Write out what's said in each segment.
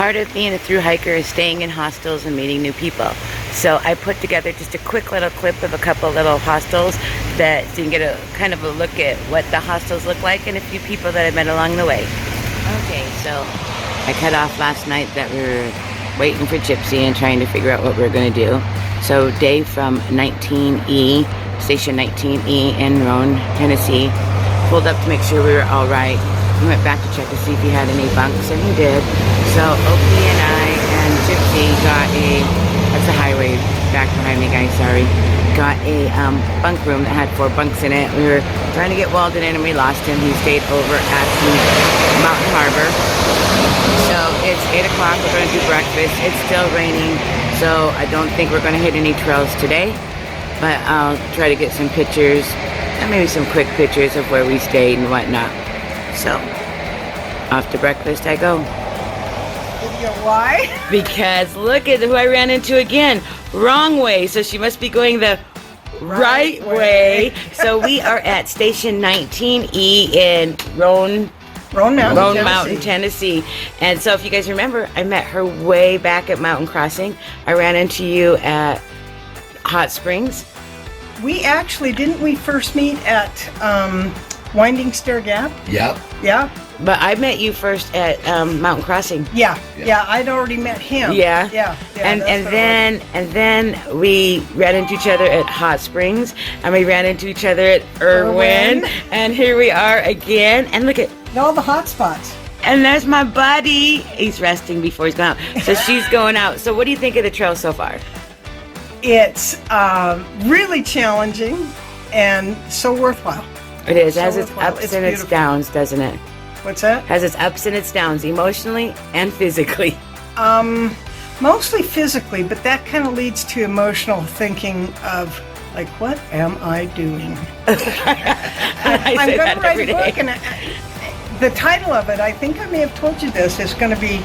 part of being a thru hiker is staying in hostels and meeting new people. So I put together just a quick little clip of a couple little hostels that so you can get a kind of a look at what the hostels look like and a few people that I met along the way. Okay, so I cut off last night that we were waiting for Gypsy and trying to figure out what we were going to do. So Dave from 19E, Station 19E in Roan, Tennessee, pulled up to make sure we were all right. We went back to check to see if he had any bunks, and he did. So Oki and I and Gypsy got that's the highway back behind me, guys, sorry. Got a bunk room that had 4 bunks in it. We were trying to get Walden in and we lost him. He stayed over at the Mountain Harbor. So it's 8 o'clock, we're gonna do breakfast. It's still raining, so I don't think we're gonna hit any trails today. But I'll try to get some pictures, and maybe some quick pictures of where we stayed and whatnot. So, off to breakfast I go. Why? Because look at who I ran into again. Wrong way, so she must be going the right way. So we are at Station 19E in Roan Mountain, Tennessee. And so if you guys remember, I met her way back at Mountain Crossing. I ran into you at Hot Springs. We actually, didn't we first meet at Winding Stair Gap? Yep. Yeah. But I met you first at Mountain Crossing. Yeah. I'd already met him. Yeah. And then we ran into each other at Hot Springs, and we ran into each other at Irwin, and here we are again. And look at all the hot spots. And there's my buddy. He's resting before he's going out. So she's going out. So what do you think of the trail so far? It's really challenging and so worthwhile. It is. It has its ups and its downs, doesn't it? What's that? Has its ups and its downs, emotionally and physically. Mostly physically, but that kind of leads to emotional thinking of, like, what am I doing? I'm going to write a book, and the title of it, I think I may have told you this, is going to be,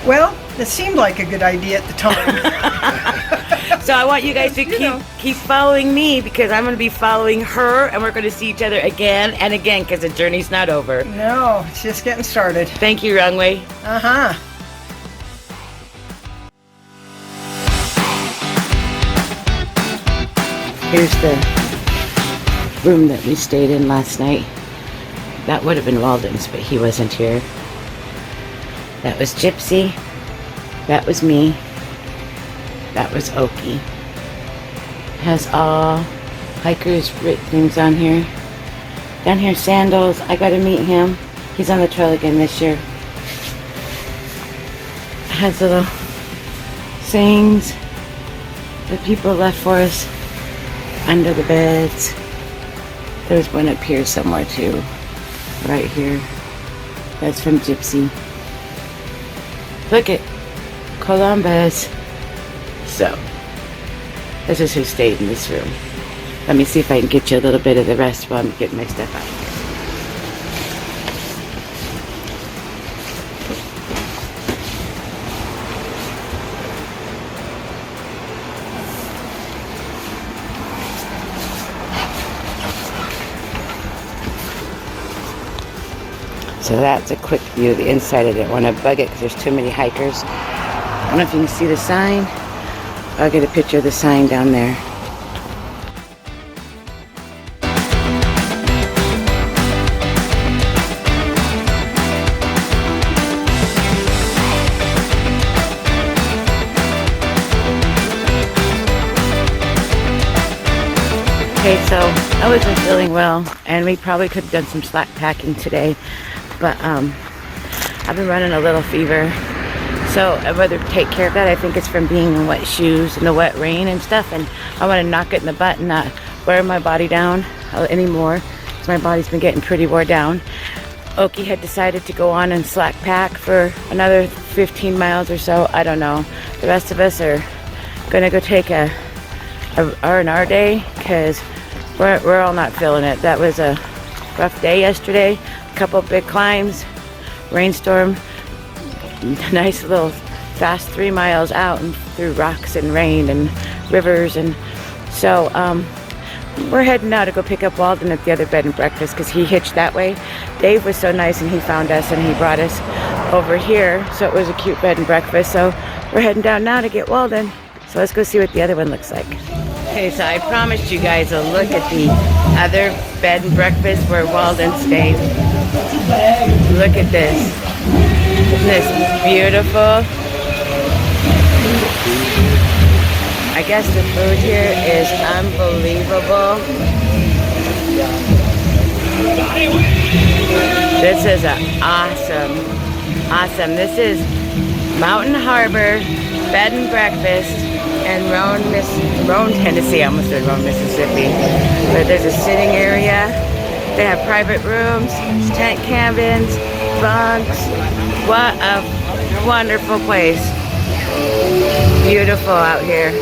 well, it seemed like a good idea at the time. So I want you guys to keep following me, because I'm going to be following her, and we're going to see each other again and again, because the journey's not over. No, it's just getting started. Thank you, Runway. Uh-huh. Here's the room that we stayed in last night. That would have been Walden's, but he wasn't here. That was Gypsy. That was me. That was Oki. Has all hikers' things on here. Down here, Sandals. I got to meet him. He's on the trail again this year. Has little sayings that people left for us under the beds. There's one up here somewhere too. Right here. That's from Gypsy. Look at Columbus. So, this is who stayed in this room. Let me see if I can get you a little bit of the rest while I'm getting my stuff out. So that's a quick view of the inside. I didn't want to bug it because there's too many hikers. I don't know if you can see the sign. I'll get a picture of the sign down there. Okay, so I wasn't feeling well, and we probably could have done some slack packing today, but I've been running a little fever, so I'd rather take care of that. I think it's from being in wet shoes and the wet rain and stuff, and I want to knock it in the butt and not wear my body down anymore, because my body's been getting pretty wore down. Oki had decided to go on and slack pack for another 15 miles or so. I don't know. The rest of us are gonna go take a R&R day, because we're all not feeling it. That was a rough day yesterday. A couple big climbs, rainstorm, nice little fast 3 miles out and through rocks and rain and rivers, and so we're heading now to go pick up Walden at the other bed and breakfast, because he hitched that way. Dave was so nice and he found us and he brought us over here, so it was a cute bed and breakfast. So we're heading down now to get Walden. So let's go see what the other one looks like. Okay, so I promised you guys a look at the other bed and breakfast where Walden stayed. Look at this. Isn't this beautiful? I guess the food here is unbelievable. This is awesome. This is Mountain Harbor Bed and Breakfast in Roane, Tennessee. I almost said Roane, Mississippi. But there's a sitting area. They have private rooms, tent cabins, bunks. What a wonderful place. Beautiful out here.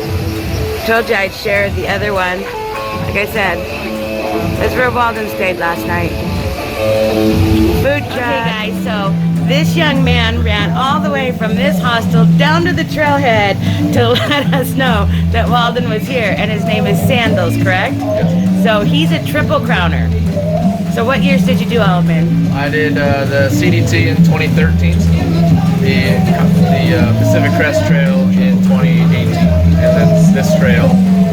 Told you I'd share the other one. Like I said, that's where Walden stayed last night. Food truck. Okay guys, so this young man ran all the way from this hostel down to the trailhead to let us know that Walden was here, and his name is Sandals, correct? Yes. So he's a triple crowner. So what years did you do Alvin? I did the CDT in 2013, the Pacific Crest Trail in 2018, and then this trail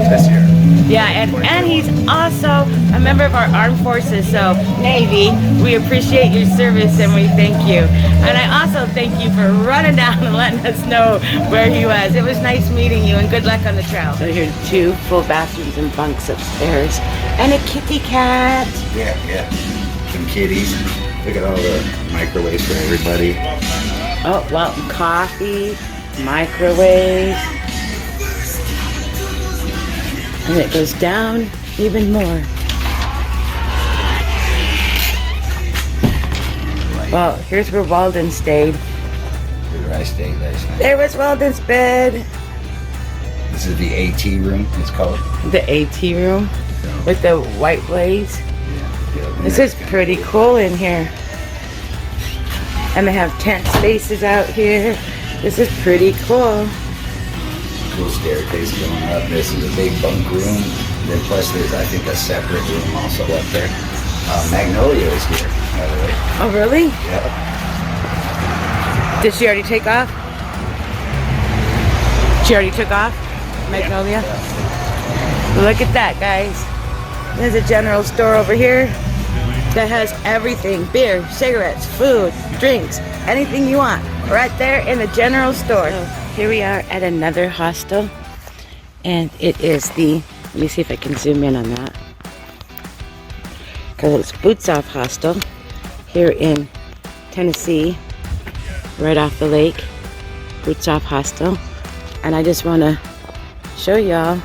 this year. Yeah, and he's also a member of our armed forces, so Navy, we appreciate your service and we thank you. And I also thank you for running down and letting us know where he was. It was nice meeting you, and good luck on the trail. So here's 2 full bathrooms and bunks upstairs, and a kitty cat. Yeah. Some kitties. Look at all the microwaves for everybody. Oh, well, coffee, microwave. And it goes down even more. Well, here's where Walden stayed. Here's where I stayed last night. There was Walden's bed. This is the AT room, it's called. The AT room with the white blaze. Yeah. This is pretty cool in here. And they have tent spaces out here. This is pretty cool. Cool staircase going up. This is a big bunk room. Then plus there's, I think, a separate room also up there. Magnolia is here, by the way. Oh, really? Yep. Did she already take off? She already took off? Magnolia? Yeah. Look at that, guys. There's a general store over here that has everything. Beer, cigarettes, food, drinks, anything you want. Right there in the general store. So here we are at another hostel. And it is the, let me see if I can zoom in on that. Because it's Boots Off Hostel here in Tennessee, right off the lake. Boots Off Hostel. And I just want to show y'all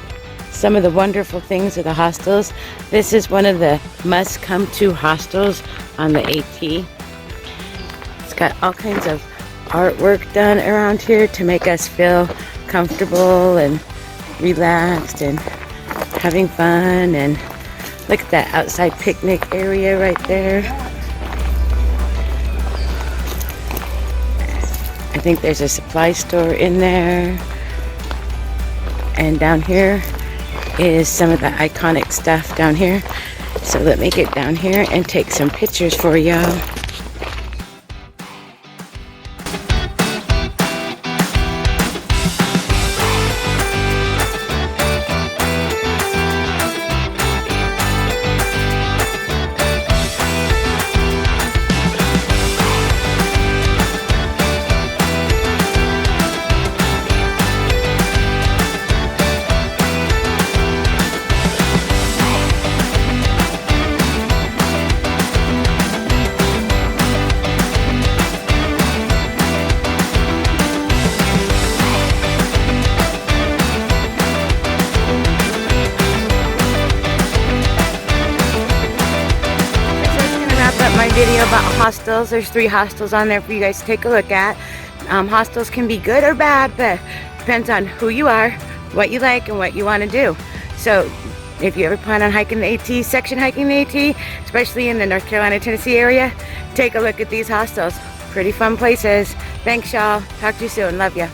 some of the wonderful things of the hostels. This is one of the must come to hostels on the AT. It's got all kinds of artwork done around here to make us feel comfortable and relaxed and having fun. And look at that outside picnic area right there. I think there's a supply store in there. And down here is some of the iconic stuff down here. So let me get down here and take some pictures for y'all. My video about hostels. There's 3 hostels on there for you guys to take a look at. Hostels can be good or bad, but depends on who you are, what you like, and what you want to do. So if you ever plan on hiking the AT, section hiking the AT, especially in the North Carolina, Tennessee area, take a look at these hostels. Pretty fun places. Thanks, y'all. Talk to you soon. Love ya.